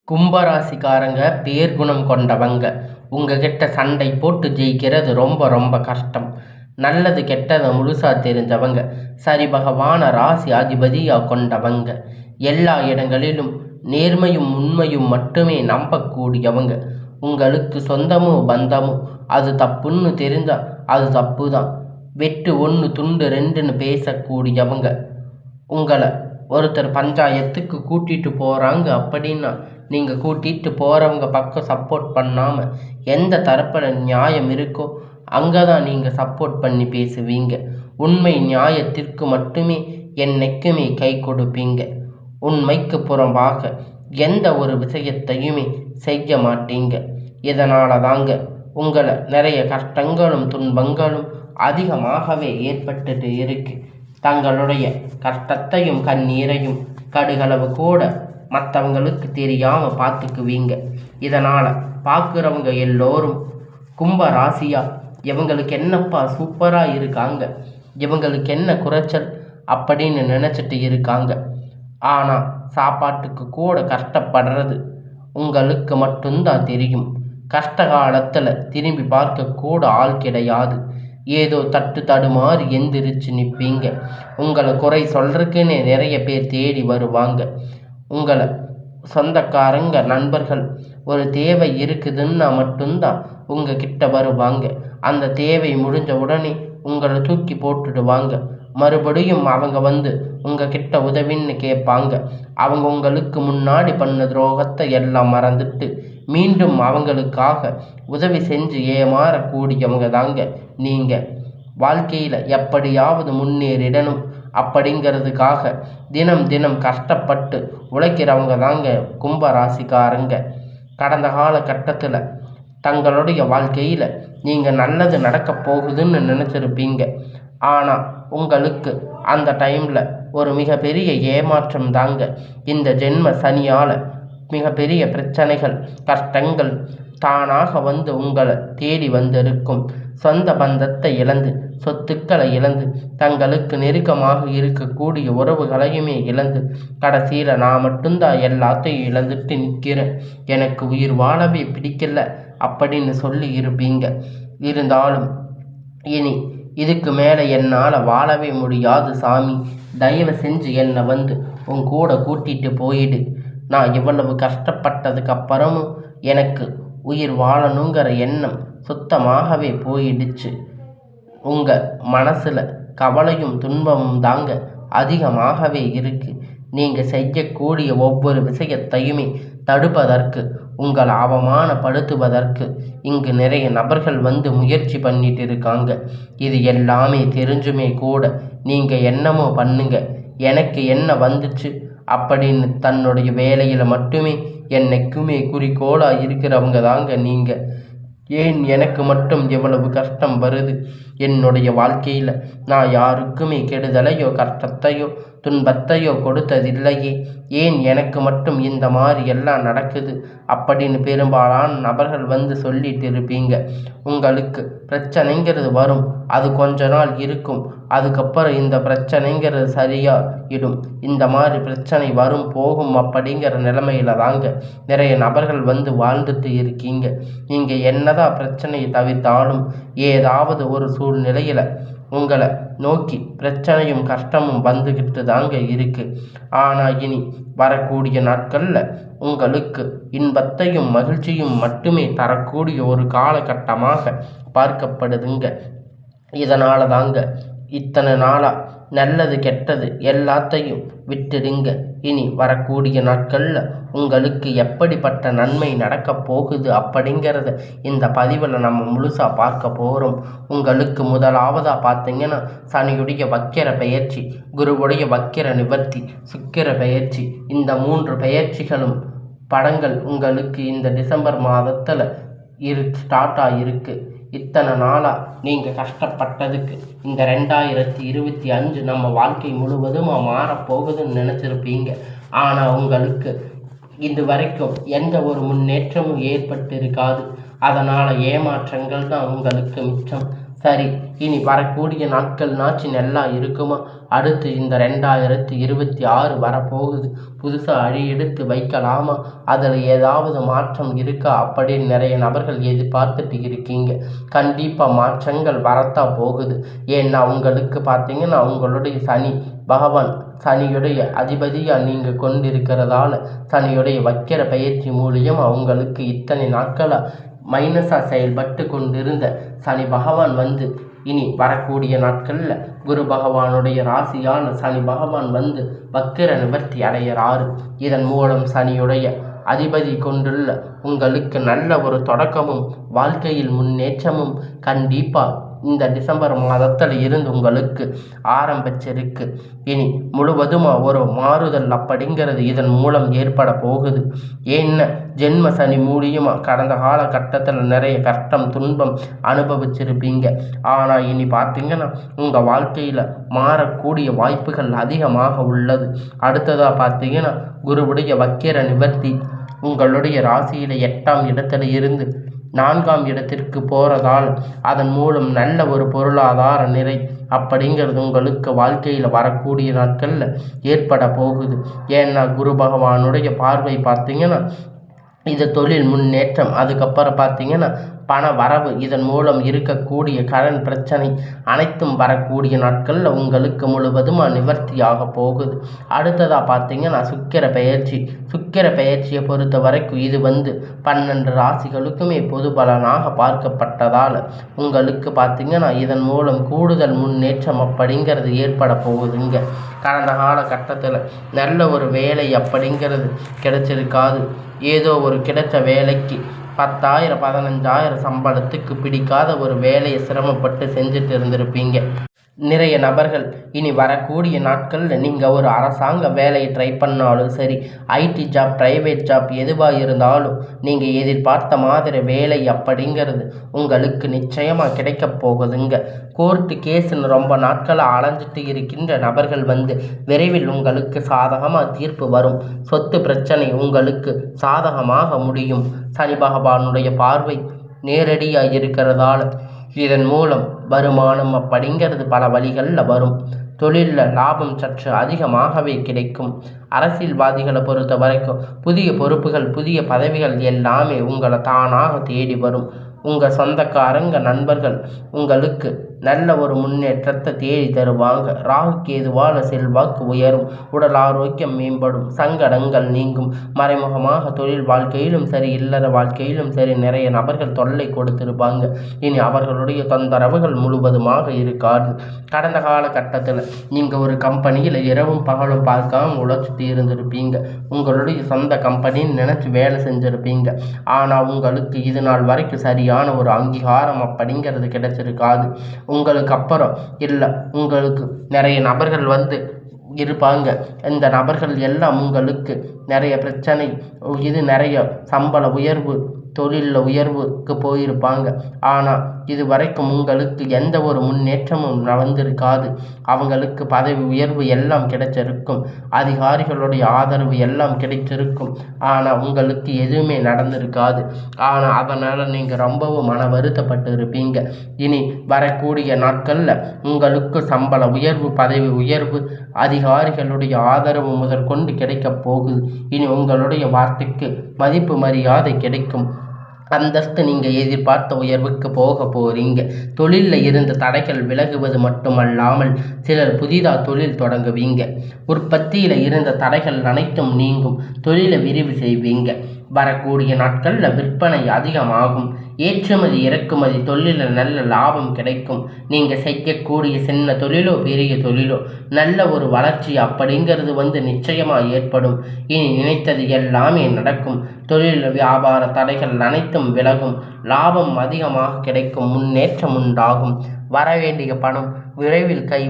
கும்பராசிக்காரங்க பேர்குணம் கொண்டவங்க. உங்ககிட்ட சண்டை போட்டு ஜெயிக்கிறது ரொம்ப ரொம்ப கஷ்டம். நல்லது கெட்டதை முழுசா தெரிஞ்சவங்க. சரிபகவான ராசி அதிபதியா கொண்டவங்க. எல்லா இடங்களிலும் நேர்மையும் உண்மையும் மட்டுமே நம்பக்கூடியவங்க. உங்களுக்கு சொந்தமோ பந்தமோ அது தப்புன்னு தெரிஞ்சா அது தப்பு தான். வெட்டு ஒன்று துண்டு ரெண்டுன்னு பேசக்கூடியவங்க. உங்களை ஒருத்தர் பஞ்சாயத்துக்கு கூட்டிகிட்டு போகிறாங்க அப்படின்னா நீங்கள் கூட்டிகிட்டு போகிறவங்க பக்கம் சப்போர்ட் பண்ணாமல் எந்த தரப்பில் நியாயம் இருக்கோ அங்கே தான் நீங்கள் சப்போர்ட் பண்ணி பேசுவீங்க. உண்மை நியாயத்திற்கு மட்டுமே என்னைக்குமே கை கொடுப்பீங்க. உண்மைக்கு புறம்பாக எந்த ஒரு விஷயத்தையுமே செய்ய மாட்டீங்க. இதனால தாங்க உங்களை நிறைய கஷ்டங்களும் துன்பங்களும் அதிகமாகவே ஏற்பட்டுட்டு இருக்கு. தங்களுடைய கஷ்டத்தையும் கண்ணீரையும் கடுகளவு கூட மற்றவங்களுக்கு தெரியாமல் பார்த்துக்குவீங்க. இதனால் பார்க்குறவங்க எல்லோரும் கும்ப ராசியா இவங்களுக்கு என்னப்பா சூப்பராக இருக்காங்க, இவங்களுக்கு என்ன குறைச்சல் அப்படின்னு நினச்சிட்டு இருக்காங்க. ஆனால் சாப்பாட்டுக்கு கூட கஷ்டப்படுறது உங்களுக்கு மட்டும்தான் தெரியும். கஷ்ட காலத்தில் திரும்பி பார்க்கக்கூட ஆள் கிடையாது. ஏதோ தட்டு தடுமாறி எந்திரிச்சு நிற்பீங்க. உங்களை குறை சொல்கிறதுக்குன்னே நிறைய பேர் தேடி வருவாங்க. உங்களை சொந்தக்காரங்க நண்பர்கள் ஒரு தேவை இருக்குதுன்னா மட்டும்தான் உங்கள் கிட்ட வருவாங்க. அந்த தேவை முடிஞ்ச உடனே உங்களை தூக்கி போட்டுடுவாங்க. மறுபடியும் அவங்க வந்து உங்கள் கிட்ட உதவின்னு கேட்பாங்க. அவங்க உங்களுக்கு முன்னாடி பண்ண துரோகத்தை எல்லாம் மறந்துட்டு மீண்டும் அவங்களுக்காக உதவி செஞ்சு ஏமாறக்கூடியவங்க தாங்க நீங்கள். வாழ்க்கையில் எப்படியாவது முன்னேறிடணும் அப்படிங்கிறதுக்காக தினம் தினம் கஷ்டப்பட்டு உழைக்கிறவங்க தாங்க கும்பராசிக்காரங்க. கடந்த காலகட்டத்தில் தங்களுடைய வாழ்க்கையில் நீங்கள் நல்லது நடக்க போகுதுன்னு நினச்சிருப்பீங்க. ஆனால் உங்களுக்கு அந்த டைமில் ஒரு மிகப்பெரிய ஏமாற்றம் தாங்க. இந்த ஜென்ம சனியால் மிகப்பெரிய பிரச்சனைகள் கஷ்டங்கள் தானாக வந்து உங்களை தேடி வந்திருக்கும். சொந்த பந்தத்தை இழந்து சொத்துக்களை இழந்து தங்களுக்கு நெருக்கமாக இருக்கக்கூடிய உறவுகளையுமே இழந்து கடைசியில் நான் மட்டும்தான் எல்லாத்தையும் இழந்துட்டு நிற்கிறேன், எனக்கு உயிர் வாழவே பிடிக்கல அப்படின்னு சொல்லி இருப்பீங்க. இருந்தாலும் இனி இதுக்கு மேலே என்னால் வாழவே முடியாது சாமி, தயவு செஞ்சு என்னை வந்து உன் கூட கூட்டிகிட்டு போயிடு. நான் இவ்வளவு கஷ்டப்பட்டதுக்கு அப்புறமும் எனக்கு உயிர் வாழணுங்கிற எண்ணம் சுத்தமாகவே போயிடுச்சு. உங்கள் மனசில் கவலையும் துன்பமும் தாங்க அதிகமாகவே இருக்குது. நீங்கள் செய்யக்கூடிய ஒவ்வொரு விஷயத்தையுமே தடுப்பதற்கு உங்களை அவமானப்படுத்துவதற்கு இங்கு நிறைய நபர்கள் வந்து முயற்சி பண்ணிட்டு இருக்காங்க. இது எல்லாமே தெரிஞ்சுமே கூட நீங்கள் என்னமோ பண்ணுங்க, எனக்கு என்ன வந்துச்சு அப்படின்னு தன்னுடைய வேலையில் மட்டுமே என்னைக்குமே குறிக்கோளாக இருக்கிறவங்க தாங்க நீங்கள். ஏன் எனக்கு மட்டும் எவ்வளவு கஷ்டம் வருது? என்னுடைய வாழ்க்கையில் நான் யாருக்குமே கெடுதலையோ கஷ்டத்தையோ துன்பத்தையோ கொடுத்ததில்லையே, ஏன் எனக்கு மட்டும் இந்த மாதிரி எல்லாம் நடக்குது அப்படின்னு பெரும்பாலான நபர்கள் வந்து சொல்லிட்டு இருப்பீங்க. உங்களுக்கு பிரச்சனைங்கிறது வரும், அது கொஞ்ச நாள் இருக்கும், அதுக்கப்புறம் இந்த பிரச்சனைங்கிறது சரியாயிடும். இந்த மாதிரி பிரச்சனை வரும் போகும் அப்படிங்கிற நிலைமையில தாங்க நிறைய நபர்கள் வந்து வாழ்ந்துட்டு இருக்கீங்க. நீங்கள் என்னதான் பிரச்சனையை தவிர்த்தாலும் ஏதாவது ஒரு சூழ்நிலையில் உங்களை நோக்கி பிரச்சனையும் கஷ்டமும் வந்துக்கிட்டு தாங்க இருக்குது. ஆனால் இனி வரக்கூடிய நாட்களில் உங்களுக்கு இன்பத்தையும் மகிழ்ச்சியும் மட்டுமே தரக்கூடிய ஒரு காலகட்டமாக பார்க்கப்படுதுங்க. இதனால தாங்க இத்தனை நாளாக நல்லது கெட்டது எல்லாத்தையும் விட்டுடுங்க. இனி வரக்கூடிய நாட்களில் உங்களுக்கு எப்படிப்பட்ட நன்மை நடக்கப் போகுது அப்படிங்கிறத இந்த பதிவில் நம்ம முழுசாக பார்க்க போகிறோம். உங்களுக்கு முதலாவதாக பார்த்தீங்கன்னா சனியுடைய வக்கிர பெயர்ச்சி, குருவுடைய வக்கிர நிவர்த்தி, சுக்கிர பெயர்ச்சி, இந்த 3 பெயர்ச்சிகளும் படங்கள் உங்களுக்கு இந்த டிசம்பர் மாதத்தில் ஸ்டார்ட் ஆகிருக்கு. இத்தனை நாளாக நீங்கள் கஷ்டப்பட்டதுக்கு இந்த 2025 நம்ம வாழ்க்கை முழுவதுமாக மாறப்போகுதுன்னு நினச்சிருப்பீங்க. ஆனால் உங்களுக்கு இது வரைக்கும் எந்த ஒரு முன்னேற்றமும் ஏற்பட்டு இருக்காது. அதனால் ஏமாற்றங்கள் தான் உங்களுக்கு மிச்சம். சரி, இனி வரக்கூடிய நாட்கள் நாச்சு நல்லா இருக்குமா? அடுத்து இந்த 2026 வரப்போகுது. புதுசாக அடி எடுத்து வைக்கலாமா? அதில் ஏதாவது மாற்றம் இருக்கா அப்படின்னு நிறைய நபர்கள் எதிர்பார்த்துட்டு இருக்கீங்க. கண்டிப்பாக மாற்றங்கள் வரத்தான் போகுது. ஏன்னா உங்களுக்கு பார்த்தீங்கன்னா உங்களுடைய சனி பகவான் சனியுடைய அதிபதியாக நீங்கள் கொண்டிருக்கிறதால சனியுடைய வக்கிர பயிற்சி மூலியமாக உங்களுக்கு இத்தனை நாட்களாக மைனஸாக செயல்பட்டு கொண்டிருந்த சனி பகவான் வந்து இனி வரக்கூடிய நாட்களில் குரு பகவானுடைய ராசியான சனி பகவான் வந்து வக்கிர நிவர்த்தி அடைகிறாரு. இதன் மூலம் சனியுடைய அதிபதி கொண்டுள்ள உங்களுக்கு நல்ல ஒரு தொடக்கமும் வாழ்க்கையில் முன்னேற்றமும் கண்டிப்பாக இந்த டிசம்பர் மாதத்தில் இருந்து உங்களுக்கு ஆரம்பிச்சிருக்கு. இனி முழுவதுமாக ஒரு மாறுதல் அப்படிங்கிறது இதன் மூலம் ஏற்பட போகுது. ஏன்னா ஜென்ம சனி மூலியமாக கடந்த காலகட்டத்தில் நிறைய கஷ்டம் துன்பம் அனுபவிச்சிருப்பீங்க. ஆனால் இனி பார்த்தீங்கன்னா உங்கள் வாழ்க்கையில் மாறக்கூடிய வாய்ப்புகள் அதிகமாக உள்ளது. அடுத்ததாக பார்த்தீங்கன்னா குருவுடைய வக்கிர நிவர்த்தி உங்களுடைய ராசியில் 8ஆம் இடத்துல இருந்து 4ஆம் இடத்திற்கு போகிறதால் அதன் மூலம் நல்ல ஒரு பொருளாதார நிலை அப்படிங்கிறது உங்களுக்கு வாழ்க்கையில் வரக்கூடிய நாட்களில் ஏற்பட போகுது. ஏன்னா குரு பகவானுடைய பார்வை பார்த்தீங்கன்னா இது தொழில் முன்னேற்றம். அதுக்கப்புறம் பார்த்தீங்கன்னா பண வரவு, இதன் மூலம் இருக்கக்கூடிய கடன் பிரச்சனை அனைத்தும் வரக்கூடிய நாட்களில் உங்களுக்கு முழுவதுமாக நிவர்த்தியாக போகுது. அடுத்ததாக பார்த்தீங்கன்னா சுக்கிர பயிற்சியை பொறுத்த வரைக்கும் இது 12 ராசிகளுக்குமே பொது பலனாக பார்க்கப்பட்டதால் உங்களுக்கு பார்த்தீங்கன்னா இதன் மூலம் கூடுதல் முன்னேற்றம் அப்படிங்கிறது ஏற்பட போகுதுங்க. கடந்த காலகட்டத்தில் நல்ல ஒரு வேலை அப்படிங்கிறது கிடைச்சிருக்காது. ஏதோ ஒரு கிடைச்ச வேலைக்கு 10,000 15,000 சம்பளத்துக்கு பிடிக்காத ஒரு வேலையை சிரமப்பட்டு செஞ்சுட்டு இருந்திருப்பீங்க. நிறைய நபர்கள் இனி வரக்கூடிய நாட்களில் நீங்கள் ஒரு அரசாங்க வேலையை ட்ரை பண்ணாலும் சரி, ஐடி ஜாப் ப்ரைவேட் ஜாப் எதுவாக இருந்தாலும் நீங்கள் எதிர்பார்த்த மாதிரி வேலை அப்படிங்கிறது உங்களுக்கு நிச்சயமாக கிடைக்க போகுதுங்க. கோர்ட்டு கேஸுன்னு ரொம்ப நாட்களாக அலைஞ்சிட்டு இருக்கின்ற நபர்கள் விரைவில் உங்களுக்கு சாதகமாக தீர்ப்பு வரும். சொத்து பிரச்சனை உங்களுக்கு சாதகமாக முடியும். சனி பகவானுடைய பார்வை நேரடியாக இருக்கிறதால இதன் மூலம் வருமானம் அப்படிங்கிறது பல வழிகளில் வரும். தொழிலில் லாபம் சற்று அதிகமாகவே கிடைக்கும். அரசியல்வாதிகளை பொறுத்த வரைக்கும் புதிய பொறுப்புகள் புதிய பதவிகள் எல்லாமே உங்களை தானாக தேடி வரும். உங்கள் சொந்தக்காரங்க நண்பர்கள் உங்களுக்கு நல்ல ஒரு முன்னேற்றத்தை தேடி தருவாங்க. ராகு கேதுவால செல்வாக்கு உயரும். உடல் ஆரோக்கியம் மேம்படும். சங்கடங்கள் நீங்கும். மறைமுகமாக தொழில் வாழ்க்கையிலும் சரி இல்லற வாழ்க்கையிலும் சரி நிறைய நபர்கள் தொல்லை கொடுத்திருப்பாங்க. இனி அவர்களுடைய தொந்தரவுகள் முழுவதுமாக இருக்காது. கடந்த காலகட்டத்தில் நீங்கள் ஒரு கம்பெனியில் இரவும் பகலும் பார்க்காம உழைச்சிட்டு இருந்திருப்பீங்க. உங்களுடைய சொந்த கம்பெனின்னு நினச்சி வேலை செஞ்சுருப்பீங்க. ஆனால் உங்களுக்கு இது நாள் வரைக்கும் சரியான ஒரு அங்கீகாரம் அப்படிங்கிறது கிடைச்சிருக்காது. உங்களுக்கு அப்புறம் இல்லை உங்களுக்கு நிறைய நபர்கள் இருப்பாங்க. இந்த நபர்கள் எல்லாம் உங்களுக்கு நிறைய பிரச்சனை, இது நிறைய சம்பள உயர்வு தொழிலில் உயர்வுக்கு போயிருப்பாங்க. ஆனால் இது வரைக்கும் உங்களுக்கு எந்த ஒரு முன்னேற்றமும் வந்திருக்காது. அவங்களுக்கு பதவி உயர்வு எல்லாம் கிடைச்சிருக்கும். அதிகாரிகளுடைய ஆதரவு எல்லாம் கிடைச்சிருக்கும். ஆனால் உங்களுக்கு எதுவுமே நடந்திருக்காது. ஆனால் அதனால் நீங்கள் ரொம்பவும் மன வருத்தப்பட்டு இருப்பீங்க. இனி வரக்கூடிய நாட்களில் உங்களுக்கு சம்பள உயர்வு பதவி உயர்வு அதிகாரிகளுடைய ஆதரவு முதற்கொண்டு கிடைக்கப் போகுது. இனி உங்களுடைய வார்த்தைக்கு மதிப்பு மரியாதை கிடைக்கும். அந்தஸ்து நீங்கள் எதிர்பார்த்த உயர்வுக்கு போக போகிறீங்க. தொழிலில் இருந்த தடைகள் விலகுவது மட்டுமல்லாமல் சிலர் புதிதாக தொழில் தொடங்குவீங்க. உற்பத்தியில் இருந்த தடைகள் அனைத்தும் நீங்கும். தொழிலை விரிவு செய்வீங்க. வரக்கூடிய நாட்களில் விற்பனை அதிகமாகும். ஏற்றுமதி இறக்குமதி தொழிலில் நல்ல லாபம் கிடைக்கும். நீங்கள் செய்யக்கூடிய சின்ன தொழிலோ பெரிய தொழிலோ நல்ல ஒரு வளர்ச்சி அப்படிங்கிறது நிச்சயமாக ஏற்படும். இனி நினைத்தது எல்லாமே நடக்கும். தொழில் வியாபார தடைகள் அனைத்தும் விலகும். லாபம் அதிகமாக கிடைக்கும். முன்னேற்றம் உண்டாகும். வரவேண்டிய பணம் விரைவில் கை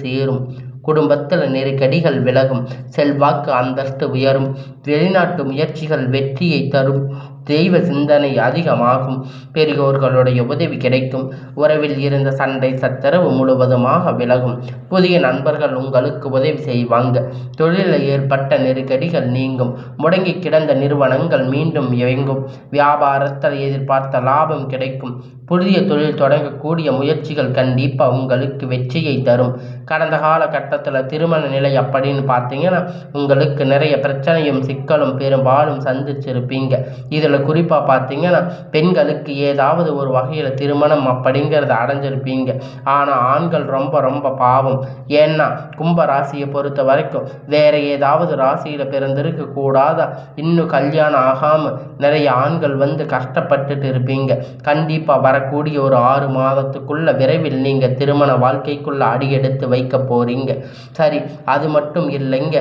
சேரும். குடும்பத்தில் நெருக்கடிகள் விலகும். செல்வாக்கு அந்தஸ்து உயரும். வெளிநாட்டு முயற்சிகள் வெற்றியை தரும். தெய்வ சிந்தனை அதிகமாகும். பெரியோர்களுடைய உதவி கிடைக்கும். உறவில் இருந்த சண்டை சச்சரவு முழுவதுமாக விலகும். புதிய நண்பர்கள் உங்களுக்கு உதவி செய்வாங்க. தொழிலில் ஏற்பட்ட நெருக்கடிகள் நீங்கும். முடங்கி கிடந்த நிறுவனங்கள் மீண்டும் இயங்கும். வியாபாரத்தில் எதிர்பார்த்த லாபம் கிடைக்கும். புதிய தொழில் தொடங்கக்கூடிய முயற்சிகள் கண்டிப்பாக உங்களுக்கு வெற்றியை தரும். கடந்த காலகட்டத்தில் திருமண நிலை அப்படின்னு பார்த்தீங்கன்னா உங்களுக்கு நிறைய பிரச்சனையும் சிக்கலும் பெரும்பாலும் சந்திச்சிருப்பீங்க. இதில் குறிப்பாக பார்த்தீங்கன்னா பெண்களுக்கு ஏதாவது ஒரு வகையில் திருமணம் அப்படிங்கிறத அடைஞ்சிருப்பீங்க. ஆனால் ஆண்கள் ரொம்ப ரொம்ப பாவம். ஏன்னா கும்ப ராசியை பொறுத்த வரைக்கும் வேற ஏதாவது ராசியில் பிறந்திருக்க கூடாதா இன்னும் கல்யாணம் ஆகாமல் நிறைய ஆண்கள் கஷ்டப்பட்டுட்டு இருப்பீங்க. கண்டிப்பாக வரக்கூடிய ஒரு 6 மாதத்துக்குள்ள விரைவில் நீங்கள் திருமண வாழ்க்கைக்குள்ள அடியெடுத்து வைக்க போறீங்க. சரி, அது மட்டும் இல்லைங்க.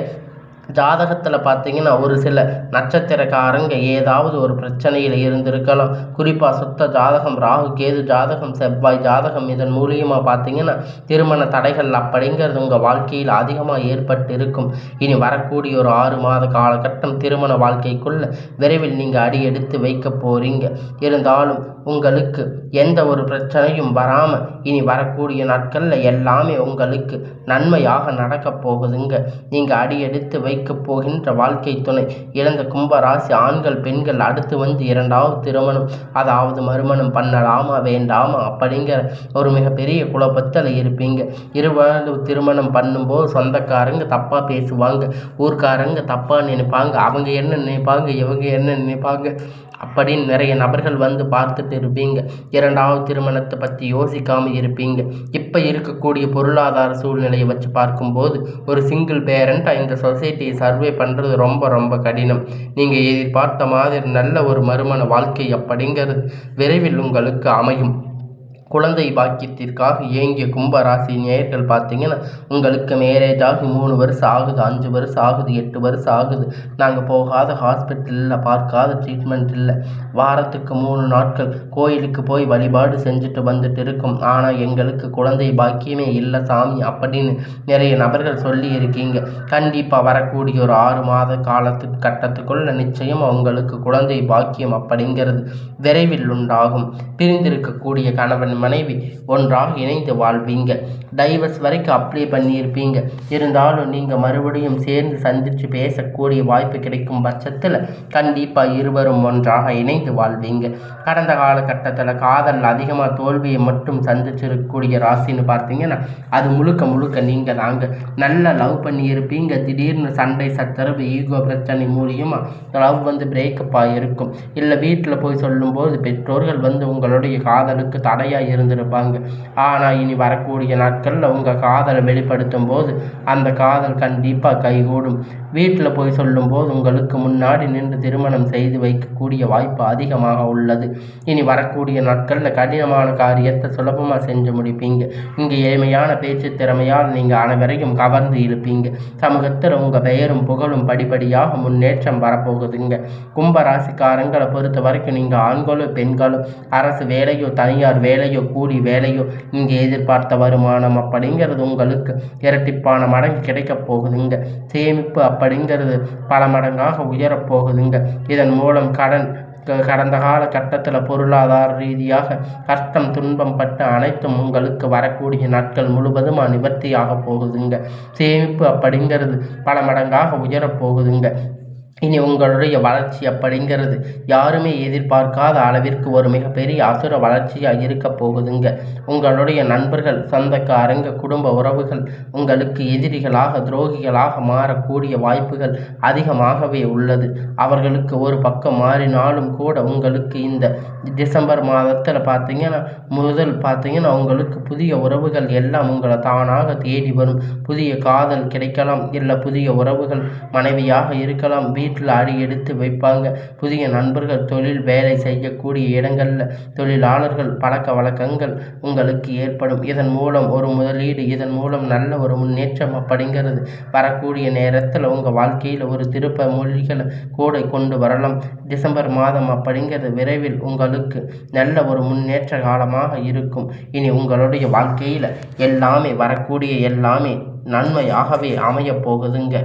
ஜாதகத்தில் பார்த்தீங்கன்னா ஒரு சில நட்சத்திரக்காரங்க ஏதாவது ஒரு பிரச்சனையில் இருந்திருக்கலாம். குறிப்பாக சுத்த ஜாதகம், ராகு கேது ஜாதகம், செவ்வாய் ஜாதகம், இதன் மூலியமாக பார்த்தீங்கன்னா திருமண தடைகள் அப்படிங்கிறது உங்கள் வாழ்க்கையில் அதிகமாக ஏற்பட்டு இருக்கும். இனி வரக்கூடிய ஒரு 6 மாத காலகட்டம் திருமண வாழ்க்கைக்குள்ள விரைவில் நீங்கள் அடி எடுத்து வைக்க போகிறீங்க. இருந்தாலும் உங்களுக்கு எந்த ஒரு பிரச்சனையும் வராமல் இனி வரக்கூடிய நாட்களில் எல்லாமே உங்களுக்கு நன்மையாக நடக்கப் போகுதுங்க. நீங்கள் அடி எடுத்து வைக்க போகின்ற வாழ்க்கை துணை இழந்த கும்பராசி ஆண்கள் பெண்கள் அடுத்து 2வது திருமணம், அதாவது மறுமணம் பண்ணலாமா வேண்டாமா அப்படிங்கிற ஒரு மிகப்பெரிய குழப்பத்தில் இருப்பீங்க. இருவரும் திருமணம் பண்ணும்போது சொந்தக்காரங்க தப்பாக பேசுவாங்க, ஊர்க்காரங்க தப்பாக நினைப்பாங்க, அவங்க என்ன நினைப்பாங்க, இவங்க என்ன நினைப்பாங்க அப்படின்னு நிறைய நபர்கள் பார்த்துட்டு இருப்பீங்க. 2வது திருமணத்தை பற்றி யோசிக்காமல் இருப்பீங்க. இப்போ இருக்கக்கூடிய பொருளாதார சூழ்நிலையை வச்சு பார்க்கும்போது ஒரு சிங்கிள் பேரண்ட்டாக இந்த சொசைட்டியை சர்வே பண்ணுறது ரொம்ப ரொம்ப கடினம். நீங்கள் எதிர்பார்த்த மாதிரி நல்ல ஒரு மறுமண வாழ்க்கை அப்படிங்கிறது விரைவில் உங்களுக்கு அமையும். குழந்தை பாக்கியத்திற்காக ஏங்கிய கும்பராசி நேயர்கள் பார்த்தீங்கன்னா உங்களுக்கு மேரேஜ் ஆகி 3 வருஷம் ஆகுது, 5 வருஷம் ஆகுது, 8 வருஷம் ஆகுது. நாங்கள் போகாத ஹாஸ்பிட்டலில் பார்க்காத ட்ரீட்மெண்ட் இல்லை. வாரத்துக்கு 3 நாட்கள் கோயிலுக்கு போய் வழிபாடு செஞ்சுட்டு வந்துட்டு இருக்கோம். ஆனால் எங்களுக்கு குழந்தை பாக்கியமே இல்லை சாமி அப்படின்னு நிறைய நபர்கள் சொல்லி இருக்கீங்க. கண்டிப்பாக வரக்கூடிய ஒரு 6 மாத கட்டத்துக்குள்ள நிச்சயம் உங்களுக்கு குழந்தை பாக்கியம் அப்படிங்கிறது விரைவில் உண்டாகும். பிரிந்திருக்கக்கூடிய கணவன் மனைவி ஒன்றாக இணைந்து வாழ்வீங்க. டைவர்ஸ் வரைக்கும் அப்ளை பண்ணியிருப்பீங்க. இருந்தாலும் நீங்கள் மறுபடியும் சேர்ந்து சந்தித்து பேசக்கூடிய வாய்ப்பு கிடைக்கும் பட்சத்தில் கண்டிப்பாக இருவரும் ஒன்றாக இணைந்து வாழ்வீங்க. கடந்த காலகட்டத்தில் காதல் அதிகமாக தோல்வியை மட்டும் சந்திச்சிருக்கக்கூடிய ராசின்னு பார்த்தீங்கன்னா அது முழுக்க நீங்கள் தாங்க. நல்லா லவ் பண்ணியிருப்பீங்க. திடீர்னு சண்டை சச்சரவு ஈகோ பிரச்சனை மூலியமாக லவ் பிரேக்கப் ஆகிருக்கும். இல்லை வீட்டில் போய் சொல்லும்போது பெற்றோர்கள் உங்களுடைய காதலுக்கு தடையாக இருந்திருப்பாங்க. ஆனால் இனி வரக்கூடிய நாட்களில் உங்கள் காதலை வெளிப்படுத்தும் போது அந்த காதல் கண்டிப்பாக கைகூடும். வீட்டில் போய் சொல்லும்போது உங்களுக்கு முன்னாடி நின்று திருமணம் செய்து வைக்கக்கூடிய வாய்ப்பு அதிகமாக உள்ளது. இனி வரக்கூடிய நாட்களில் கடினமான காரியத்தை சுலபமாக செஞ்சு முடிப்பீங்க. இங்கே எளிமையான பேச்சு திறமையால் நீங்கள் அனைவரையும் கவர்ந்து இழுப்பீங்க. சமூகத்தில் உங்கள் பெயரும் புகழும் படிப்படியாக முன்னேற்றம் வரப்போகுதுங்க. கும்பராசிக்காரங்களை பொறுத்த வரைக்கும் நீங்கள் ஆண்களோ பெண்களோ அரசு வேலையோ தனியார் வேலையோ கூலி வேலையோ நீங்கள் எதிர்பார்த்த வருமானம் அப்படிங்கிறது உங்களுக்கு இரட்டிப்பான மடங்கு கிடைக்கப் போகுதுங்க. சேமிப்பு அப்படிங்கிறது பல மடங்காக உயரப்போகுதுங்க. இதன் மூலம் கடந்த காலகட்டத்தில் பொருளாதார ரீதியாக கஷ்டம் துன்பம் பட்ட அனைத்தும் உங்களுக்கு வரக்கூடிய நாட்கள் முழுவதுமாக நிவர்த்தியாக போகுதுங்க. சேமிப்பு அப்படிங்கிறது பல மடங்காக உயரப்போகுதுங்க. இனி உங்களுடைய வளர்ச்சி அப்படிங்கிறது யாருமே எதிர்பார்க்காத அளவிற்கு ஒரு மிகப்பெரிய அசுர வளர்ச்சியாக இருக்க போகுதுங்க. உங்களுடைய நண்பர்கள், சொந்தக்காரங்க, குடும்ப உறவுகள் உங்களுக்கு எதிரிகளாக துரோகிகளாக மாறக்கூடிய வாய்ப்புகள் அதிகமாகவே உள்ளது. அவர்களுக்கு ஒரு பக்கம் மாறினாலும் கூட உங்களுக்கு இந்த டிசம்பர் மாதத்தில் பார்த்தீங்கன்னா உங்களுக்கு புதிய உறவுகள் எல்லாம் உங்களை தானாக தேடி வரும். புதிய காதல் கிடைக்கலாம், இல்லை புதிய உறவுகள் மனைவியாக இருக்கலாம், வீட்டில் அடி எடுத்து வைப்பாங்க. புதிய நண்பர்கள், தொழில் வேலை செய்யக்கூடிய இடங்களில் தொழிலாளர்கள், பழக்க வழக்கங்கள் உங்களுக்கு ஏற்படும். இதன் மூலம் ஒரு முதலீடு, இதன் மூலம் நல்ல ஒரு முன்னேற்றம் அப்படிங்கிறது வரக்கூடிய நேரத்தில் உங்கள் வாழ்க்கையில் ஒரு திருப்ப மொழிகளை கூட கொண்டு வரலாம். டிசம்பர் மாதம் அப்படிங்கிறது விரைவில் உங்களுக்கு நல்ல ஒரு முன்னேற்ற காலமாக இருக்கும். இனி உங்களுடைய வாழ்க்கையில் வரக்கூடிய எல்லாமே நன்மையாகவே அமையப் போகுதுங்க.